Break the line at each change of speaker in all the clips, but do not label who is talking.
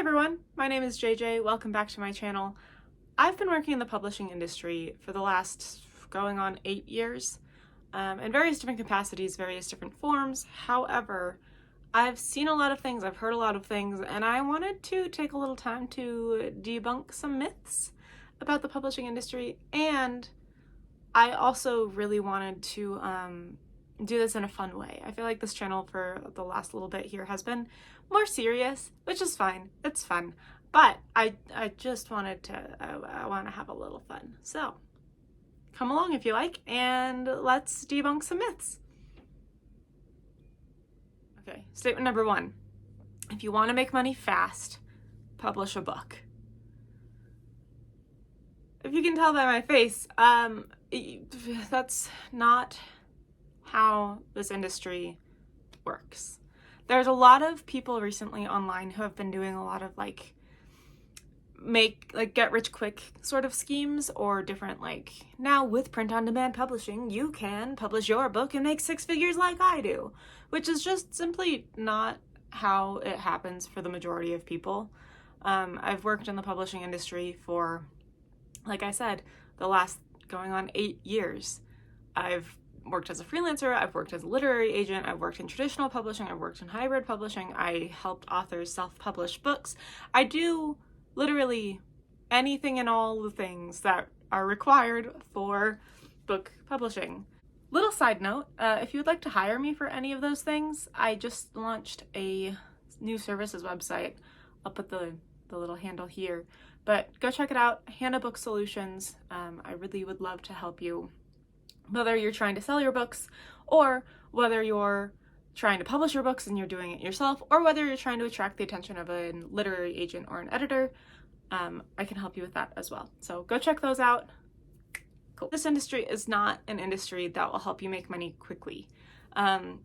everyone, my name is JJ. Welcome back to my channel. I've been working in the publishing industry for the last going on 8 years in various different capacities, various different forms. However, I've seen a lot of things, I've heard a lot of things, and I wanted to take a little time to debunk some myths about the publishing industry, and I also really wanted to do this in a fun way. I feel like this channel for the last little bit here has been more serious, which is fine. It's fun. But I just wanted to, I want to have a little fun. So come along if you like, and let's debunk some myths. Okay, statement number 1. If you want to make money fast, publish a book. If you can tell by my face, that's not how this industry works. There's a lot of people recently online who have been doing a lot of get rich quick sort of schemes, or different now with print on demand publishing you can publish your book and make 6 figures like I do, which is just simply not how it happens for the majority of people. I've worked in the publishing industry for, like I said, the last going on 8 years. I've worked as a freelancer, I've worked as a literary agent, I've worked in traditional publishing, I've worked in hybrid publishing, I helped authors self-publish books. I do literally anything and all the things that are required for book publishing. Little side note, if you would like to hire me for any of those things, I just launched a new services website. I'll put the little handle here, but go check it out, Hanna Book Solutions. I really would love to help you, whether you're trying to sell your books, or whether you're trying to publish your books and you're doing it yourself, or whether you're trying to attract the attention of a literary agent or an editor. I can help you with that as well. So go check those out. Cool. This industry is not an industry that will help you make money quickly.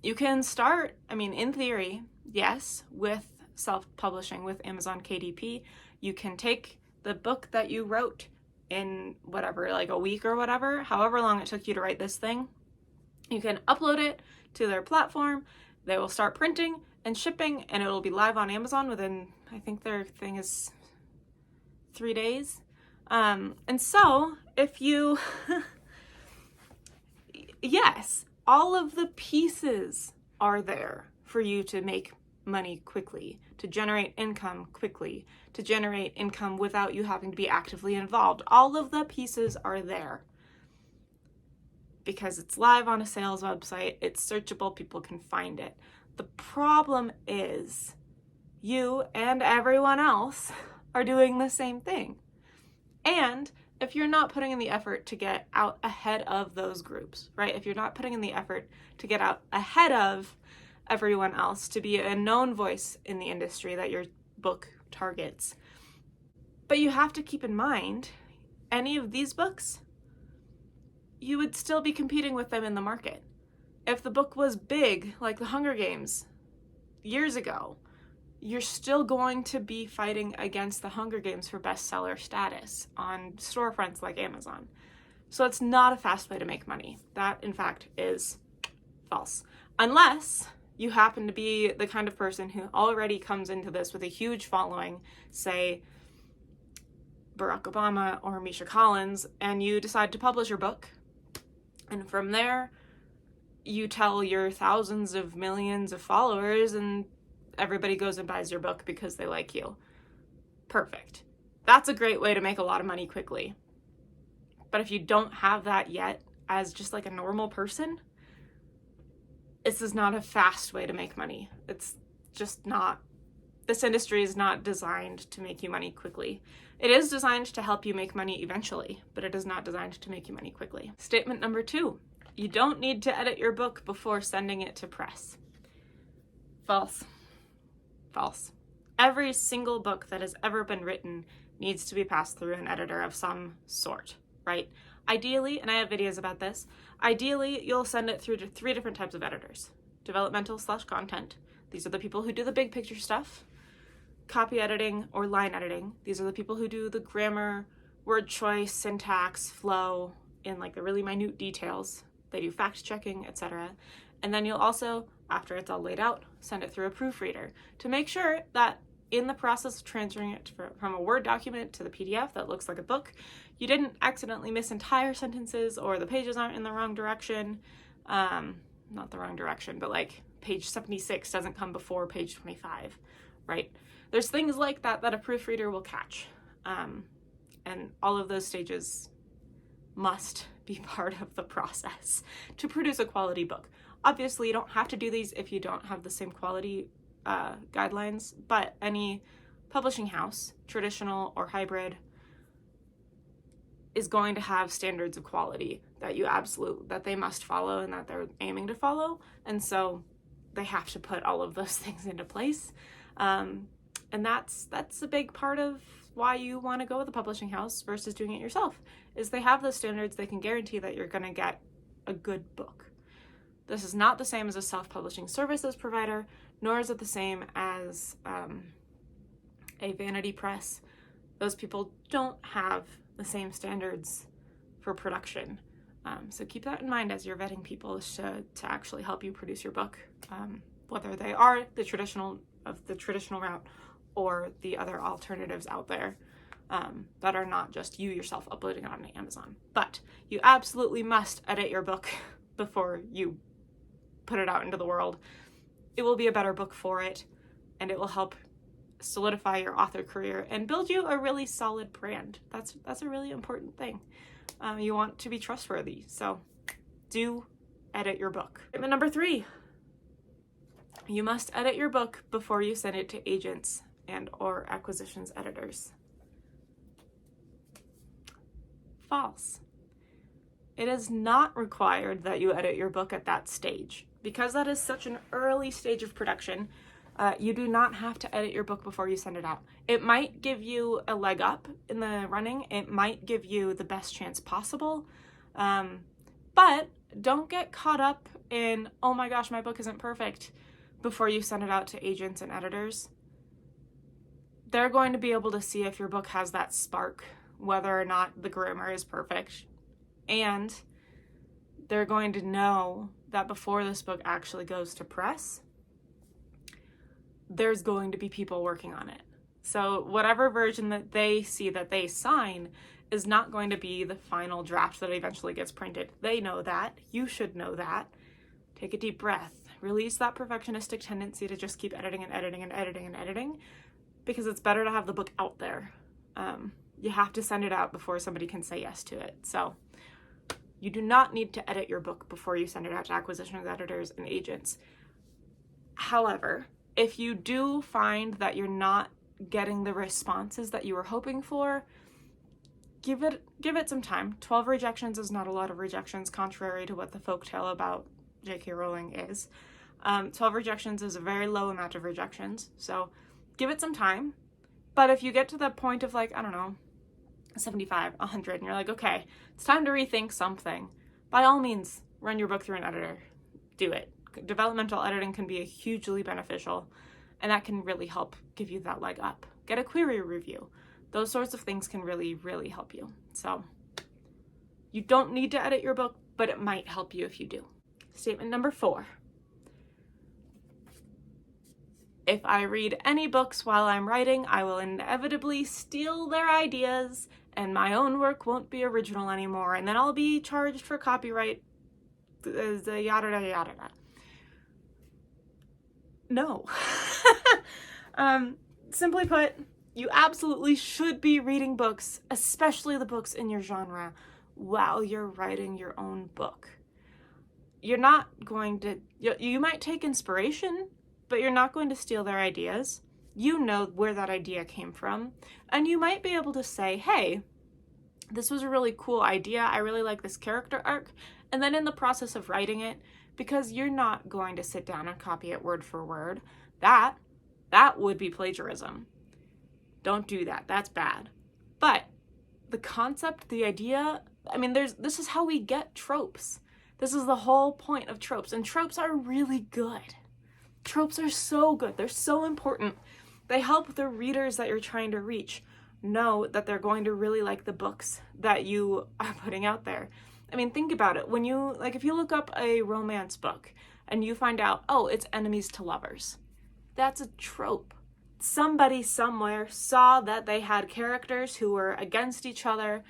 You can start, in theory, yes, with self-publishing with Amazon KDP. You can take the book that you wrote in whatever, a week or whatever, however long it took you to write this thing. You can upload it to their platform. They will start printing and shipping, and it'll be live on Amazon within, I think their thing is 3 days. And so if you, yes, all of the pieces are there for you to make money quickly, to generate income quickly, to generate income without you having to be actively involved. All of the pieces are there because it's live on a sales website, it's searchable, people can find it. The problem is you and everyone else are doing the same thing. And if you're not putting in the effort to get out ahead of those groups, right? If you're not putting in the effort to get out ahead of everyone else, to be a known voice in the industry that your book targets. But you have to keep in mind, any of these books, you would still be competing with them in the market. If the book was big, like The Hunger Games years ago, you're still going to be fighting against The Hunger Games for bestseller status on storefronts like Amazon. So it's not a fast way to make money. That, in fact, is false. Unless you happen to be the kind of person who already comes into this with a huge following, say Barack Obama or Misha Collins, and you decide to publish your book. And from there, you tell your thousands of millions of followers, and everybody goes and buys your book because they like you. Perfect. That's a great way to make a lot of money quickly. But if you don't have that yet, as just a normal person, this is not a fast way to make money. It's just not. This industry is not designed to make you money quickly. It is designed to help you make money eventually, but it is not designed to make you money quickly. Statement number 2, you don't need to edit your book before sending it to press. False. False. Every single book that has ever been written needs to be passed through an editor of some sort, right? Ideally, and I have videos about this, ideally you'll send it through to 3 different types of editors. Developmental/content. These are the people who do the big picture stuff. Copy editing or line editing. These are the people who do the grammar, word choice, syntax, flow, in the really minute details. They do fact checking, etc. And then you'll also, after it's all laid out, send it through a proofreader to make sure that in the process of transferring it from a Word document to the PDF that looks like a book, you didn't accidentally miss entire sentences, or the pages aren't in the wrong direction. Not the wrong direction, but like page 76 doesn't come before page 25, right? There's things like that that a proofreader will catch. And all of those stages must be part of the process to produce a quality book. Obviously, you don't have to do these if you don't have the same quality guidelines, but any publishing house, traditional or hybrid, is going to have standards of quality that they must follow and that they're aiming to follow. And so they have to put all of those things into place. And that's a big part of why you want to go with a publishing house versus doing it yourself, is they have those standards. They can guarantee that you're going to get a good book. This is not the same as a self-publishing services provider, nor is it the same as a vanity press. Those people don't have the same standards for production. So keep that in mind as you're vetting people to actually help you produce your book, whether they are the traditional route or the other alternatives out there that are not just you yourself uploading it on Amazon. But you absolutely must edit your book before you put it out into the world. It will be a better book for it, and it will help solidify your author career and build you a really solid brand. That's a really important thing. You want to be trustworthy, so do edit your book. Statement number 3. You must edit your book before you send it to agents and or acquisitions editors. False. It is not required that you edit your book at that stage. Because that is such an early stage of production, you do not have to edit your book before you send it out. It might give you a leg up in the running. It might give you the best chance possible. But don't get caught up in, oh my gosh, my book isn't perfect, before you send it out to agents and editors. They're going to be able to see if your book has that spark, whether or not the grammar is perfect. And they're going to know that before this book actually goes to press, there's going to be people working on it. So whatever version that they see that they sign is not going to be the final draft that eventually gets printed. They know that. You should know that. Take a deep breath. Release that perfectionistic tendency to just keep editing and editing and editing and editing, because it's better to have the book out there. You have to send it out before somebody can say yes to it. So you do not need to edit your book before you send it out to acquisitions editors and agents. However, if you do find that you're not getting the responses that you were hoping for, give it some time. 12 rejections is not a lot of rejections, contrary to what the folktale about J.K. Rowling is. 12 rejections is a very low amount of rejections, so give it some time. But if you get to the point of, like, I don't know, 75, 100, and you're like, okay, it's time to rethink something, by all means, run your book through an editor. Do it. Developmental editing can be hugely beneficial, and that can really help give you that leg up. Get a query review. Those sorts of things can really, really help you. So you don't need to edit your book, but it might help you if you do. Statement number 4. If I read any books while I'm writing, I will inevitably steal their ideas, and my own work won't be original anymore, and then I'll be charged for copyright, yada, yada, yada. No. Simply put, you absolutely should be reading books, especially the books in your genre, while you're writing your own book. You're not going to, you might take inspiration, but you're not going to steal their ideas. You know where that idea came from, and you might be able to say, hey, this was a really cool idea. I really like this character arc. And then in the process of writing it, because you're not going to sit down and copy it word for word, that would be plagiarism. Don't do that. That's bad. But the concept, the idea, I mean, this is how we get tropes. This is the whole point of tropes, and tropes are really good. Tropes are so good. They're so important. They help the readers that you're trying to reach know that they're going to really like the books that you are putting out there. I mean, think about it. When you, like, if you look up a romance book and you find out, oh, it's enemies to lovers, that's a trope. somebody somewhere saw that they had characters who were against each other,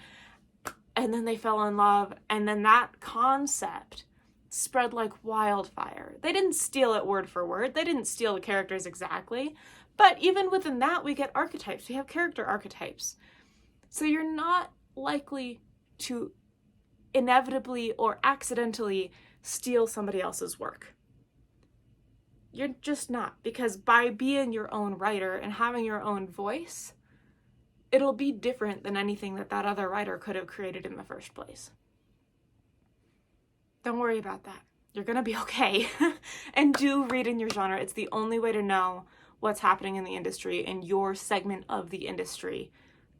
and then they fell in love, and then that concept spread like wildfire. They didn't steal it word for word. They didn't steal the characters exactly. But even within that, we get archetypes. We have character archetypes. So you're not likely to inevitably or accidentally steal somebody else's work. You're just not, because by being your own writer and having your own voice, it'll be different than anything that that other writer could have created in the first place. Don't worry about that. You're gonna be okay. And do read in your genre. It's the only way to know what's happening in the industry, in your segment of the industry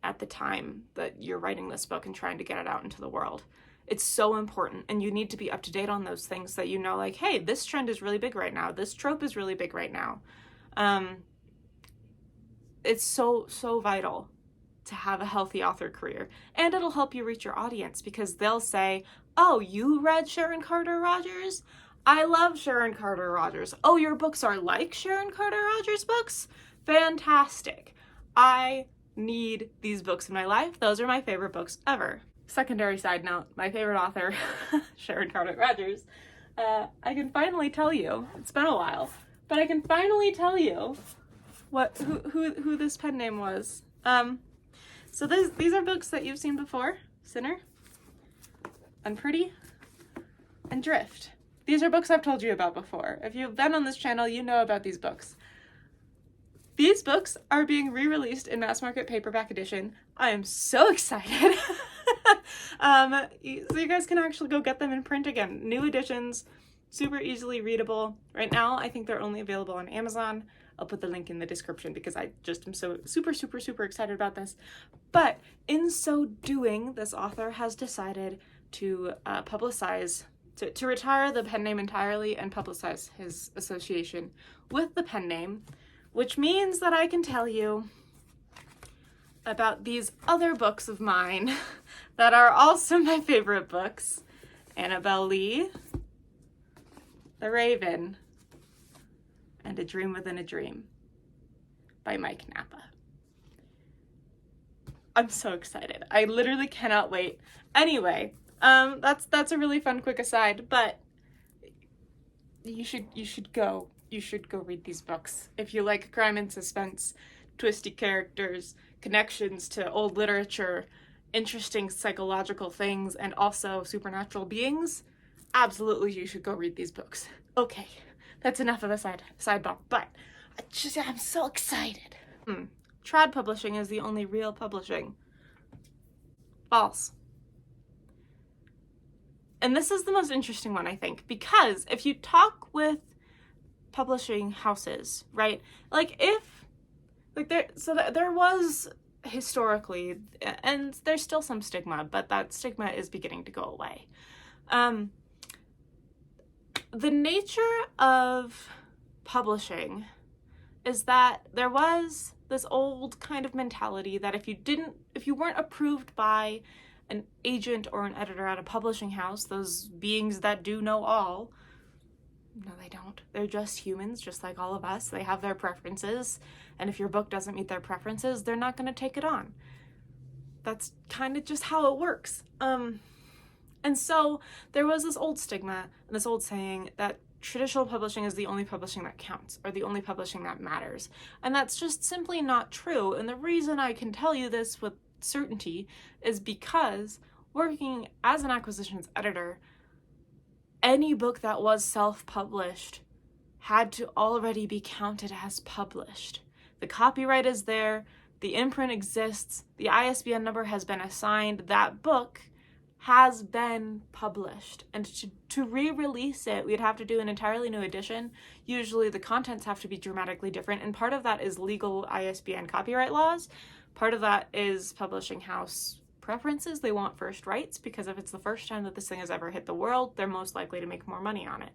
at the time that you're writing this book and trying to get it out into the world. It's so important, and you need to be up to date on those things that you know, like, hey, this trend is really big right now. This trope is really big right now. It's so vital to have a healthy author career, and it'll help you reach your audience, because they'll say, oh, you read Sharon Carter Rogers? I love Sharon Carter Rogers. Oh, your books are like Sharon Carter Rogers books? Fantastic. I need these books in my life. Those are my favorite books ever. Secondary side note, my favorite author, Sharon Carter Rogers. I can finally tell you, it's been a while, but I can finally tell you who this pen name was. So these are books that you've seen before: Sinner, Unpretty, and Drift. These are books I've told you about before. If you've been on this channel, you know about these books. These books are being re-released in mass market paperback edition. I am so excited. So you guys can actually go get them in print again. New editions, super easily readable. Right now, I think they're only available on Amazon. I'll put the link in the description because I just am so super excited about this. But in so doing, this author has decided to to retire the pen name entirely and publicize his association with the pen name, which means that I can tell you about these other books of mine that are also my favorite books: Annabelle Lee, The Raven, and A Dream Within a Dream by Mike Napa. I'm so excited. I literally cannot wait. Anyway, that's a really fun quick aside, but you should go read these books. If you like crime and suspense, twisty characters, connections to old literature, interesting psychological things, and also supernatural beings, absolutely you should go read these books. Okay, that's enough of a sidebar, but I'm so excited. Trad publishing is the only real publishing. False. And this is the most interesting one, I think, because if you talk with publishing houses, right? There was historically, and there's still some stigma, but that stigma is beginning to go away. The nature of publishing is that there was this old kind of mentality that if you weren't approved by an agent or an editor at a publishing house, those beings that do know all, no, they don't. They're just humans, just like all of us. They have their preferences, and if your book doesn't meet their preferences, they're not going to take it on. That's kind of just how it works. And so there was this old stigma and this old saying that traditional publishing is the only publishing that counts, or the only publishing that matters. And that's just simply not true. And the reason I can tell you this with certainty is because working as an acquisitions editor, any book that was self-published had to already be counted as published. The copyright is there, the imprint exists, the ISBN number has been assigned, that book has been published. And to re-release it, we'd have to do an entirely new edition. Usually the contents have to be dramatically different, and part of that is legal ISBN copyright laws. Part of that is publishing house preferences. They want first rights, because if it's the first time that this thing has ever hit the world, they're most likely to make more money on it.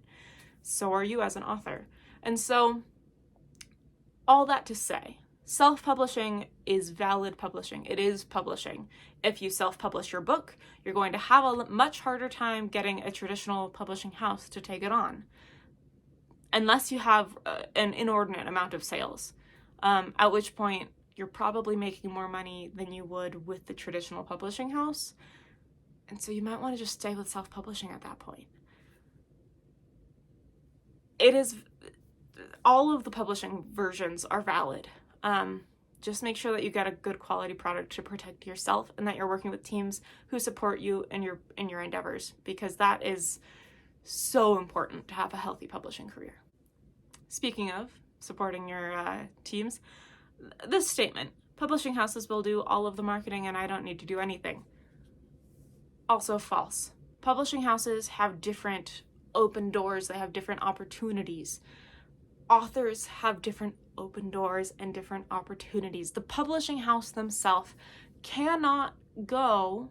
So are you as an author. And so, all that to say, self-publishing is valid publishing. It is publishing. If you self-publish your book, you're going to have a much harder time getting a traditional publishing house to take it on, unless you have an inordinate amount of sales. at which point you're probably making more money than you would with the traditional publishing house. And so you might want to just stay with self-publishing at that point. All of the publishing versions are valid. Just make sure that you get a good quality product to protect yourself and that you're working with teams who support you in your endeavors, because that is so important to have a healthy publishing career. Speaking of supporting your teams, this statement, publishing houses will do all of the marketing and I don't need to do anything. Also false. Publishing houses have different open doors, they have different opportunities. Authors have different open doors and different opportunities. The publishing house themselves cannot go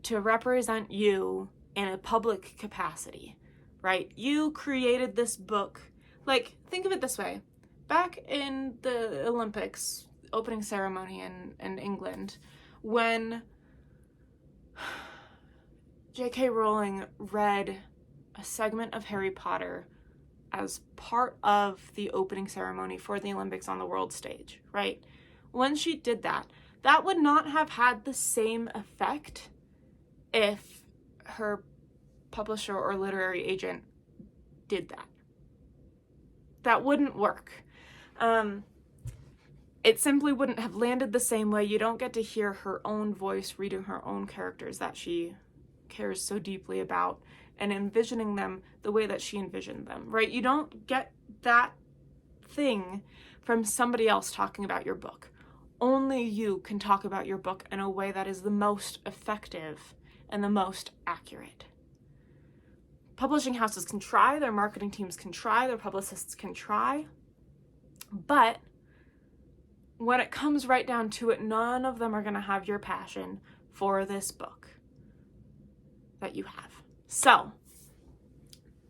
to represent you in a public capacity, right? You created this book. Like, think of it this way. Back in the Olympics opening ceremony in England, when J.K. Rowling read a segment of Harry Potter as part of the opening ceremony for the Olympics on the world stage, right? When she did that, that would not have had the same effect if her publisher or literary agent did that. That wouldn't work. It simply wouldn't have landed the same way. You don't get to hear her own voice reading her own characters that she cares so deeply about and envisioning them the way that she envisioned them, right? You don't get that thing from somebody else talking about your book. Only you can talk about your book in a way that is the most effective and the most accurate. Publishing houses can try, their marketing teams can try, their publicists can try, but when it comes right down to it, none of them are going to have your passion for this book that you have. So,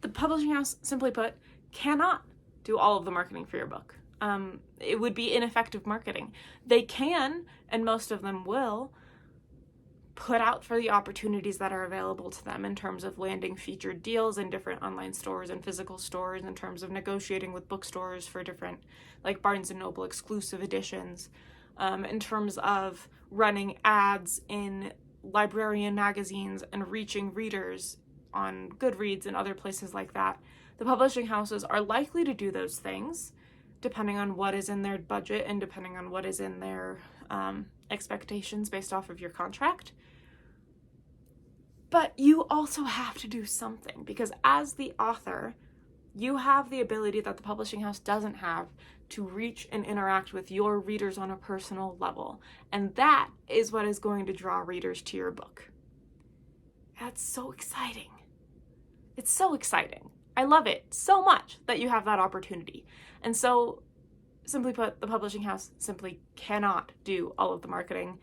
the publishing house, simply put, cannot do all of the marketing for your book. It would be ineffective marketing. They can, and most of them will, put out for the opportunities that are available to them in terms of landing featured deals in different online stores and physical stores, in terms of negotiating with bookstores for different, like Barnes & Noble exclusive editions, in terms of running ads in librarian magazines and reaching readers on Goodreads and other places like that. The publishing houses are likely to do those things depending on what is in their budget and depending on what is in their expectations based off of your contract. But you also have to do something, because as the author, you have the ability that the publishing house doesn't have to reach and interact with your readers on a personal level. And that is what is going to draw readers to your book. That's so exciting. It's so exciting. I love it so much that you have that opportunity. And so, simply put, the publishing house simply cannot do all of the marketing,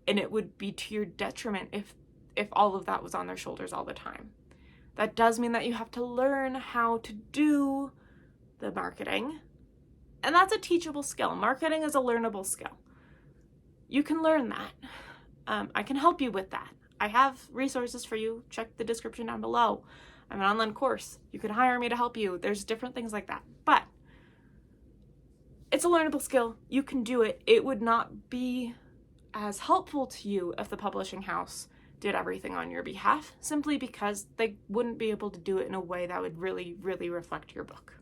and it would be to your detriment if all of that was on their shoulders all the time. That does mean that you have to learn how to do the marketing, and that's a teachable skill. Marketing is a learnable skill. You can learn that. I can help you with that. I have resources for you. Check the description down below. I have an online course. You can hire me to help you. There's different things like that. But it's a learnable skill. You can do it. It would not be as helpful to you if the publishing house did everything on your behalf, simply because they wouldn't be able to do it in a way that would really, really reflect your book.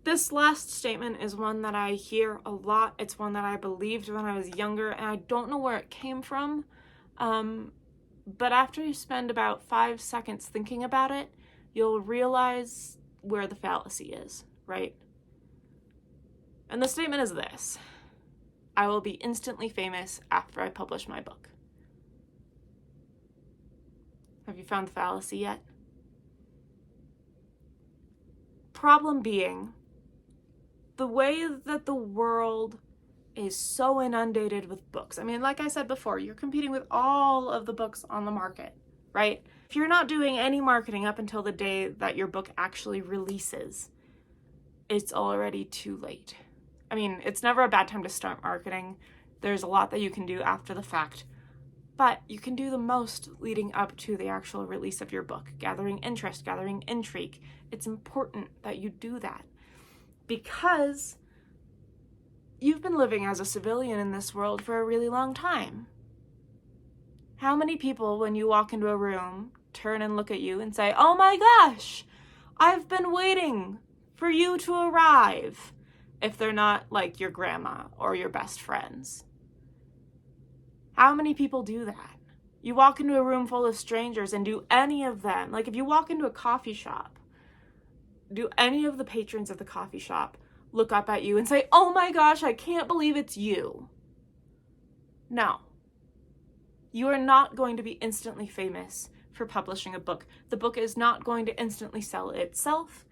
This last statement is one that I hear a lot. It's one that I believed when I was younger, and I don't know where it came from. But after you spend about 5 seconds thinking about it, you'll realize where the fallacy is, right? And the statement is this: I will be instantly famous after I publish my book. Have you found the fallacy yet? Problem being, the way that the world is so inundated with books. I mean, like I said before, you're competing with all of the books on the market, right? If you're not doing any marketing up until the day that your book actually releases, it's already too late. I mean, it's never a bad time to start marketing. There's a lot that you can do after the fact, but you can do the most leading up to the actual release of your book, gathering interest, gathering intrigue. It's important that you do that. because you've been living as a civilian in this world for a really long time. How many people, when you walk into a room, turn and look at you and say, "Oh my gosh, I've been waiting for you to arrive," if they're not like your grandma or your best friends? How many people do that? You walk into a room full of strangers, and do any of them, like if you walk into a coffee shop, do any of the patrons of the coffee shop look up at you and say, "Oh my gosh, I can't believe it's you"? No. You are not going to be instantly famous for publishing a book. The book is not going to instantly sell itself,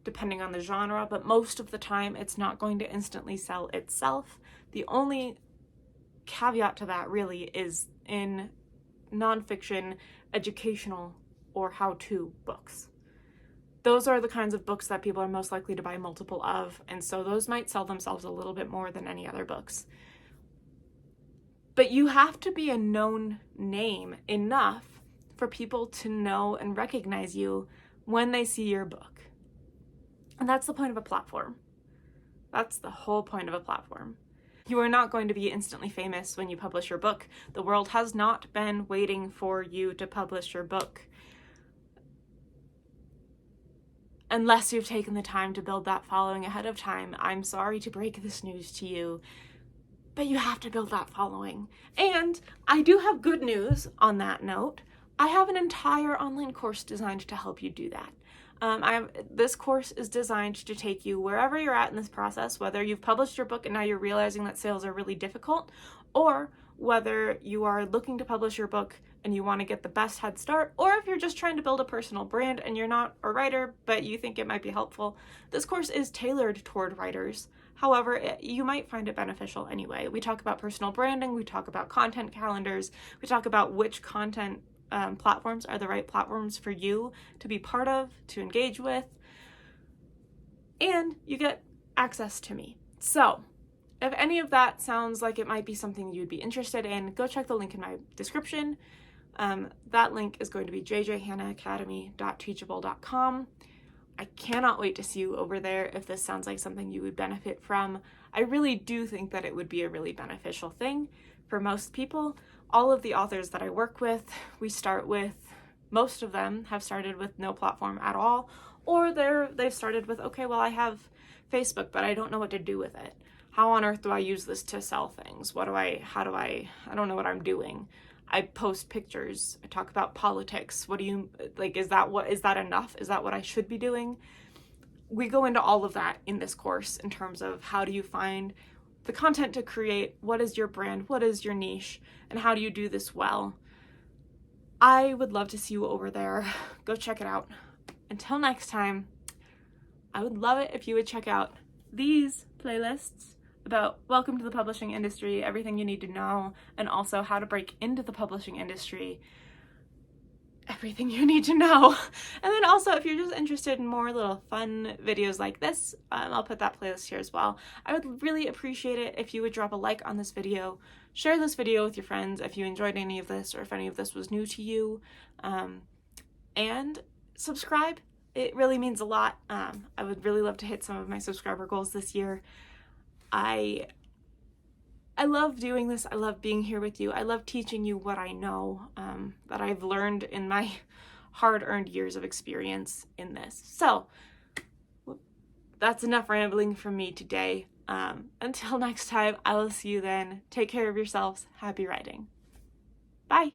depending on the genre, but most of the time it's not going to instantly sell itself. The only caveat to that really is in nonfiction, educational, or how-to books. Those are the kinds of books that people are most likely to buy multiple of, and so those might sell themselves a little bit more than any other books. But you have to be a known name enough for people to know and recognize you when they see your book. And that's the point of a platform. That's the whole point of a platform. You are not going to be instantly famous when you publish your book. The world has not been waiting for you to publish your book. Unless you've taken the time to build that following ahead of time. I'm sorry to break this news to you, but you have to build that following. And I do have good news on that note. I have an entire online course designed to help you do that. This course is designed to take you wherever you're at in this process, whether you've published your book and now you're realizing that sales are really difficult, or whether you are looking to publish your book and you want to get the best head start, or if you're just trying to build a personal brand and you're not a writer, but you think it might be helpful. This course is tailored toward writers. However, you might find it beneficial anyway. We talk about personal branding, we talk about content calendars, we talk about which content platforms are the right platforms for you to be part of, to engage with, and you get access to me. So if any of that sounds like it might be something you'd be interested in, go check the link in my description. That link is going to be jjhannaacademy.teachable.com. I cannot wait to see you over there if this sounds like something you would benefit from. I really do think that it would be a really beneficial thing for most people. All of the authors that I work with, most of them have started with no platform at all, or they've started with, okay, well, I have Facebook, but I don't know what to do with it. How on earth do I use this to sell things? I don't know what I'm doing. I post pictures. I talk about politics. Is that enough? Is that what I should be doing? We go into all of that in this course in terms of how do you find the content to create, what is your brand, what is your niche, and how do you do this well. I would love to see you over there. Go check it out. Until next time, I would love it if you would check out these playlists about welcome to the publishing industry, everything you need to know, and also how to break into the publishing industry, everything you need to know. And then also, if you're just interested in more little fun videos like this, I'll put that playlist here as well. I would really appreciate it if you would drop a like on this video, share this video with your friends if you enjoyed any of this or if any of this was new to you, and subscribe. It really means a lot. I would really love to hit some of my subscriber goals this year. I love doing this. I love being here with you. I love teaching you what I know, that I've learned in my hard-earned years of experience in this. So that's enough rambling from me today. Until next time, I will see you then. Take care of yourselves. Happy writing. Bye.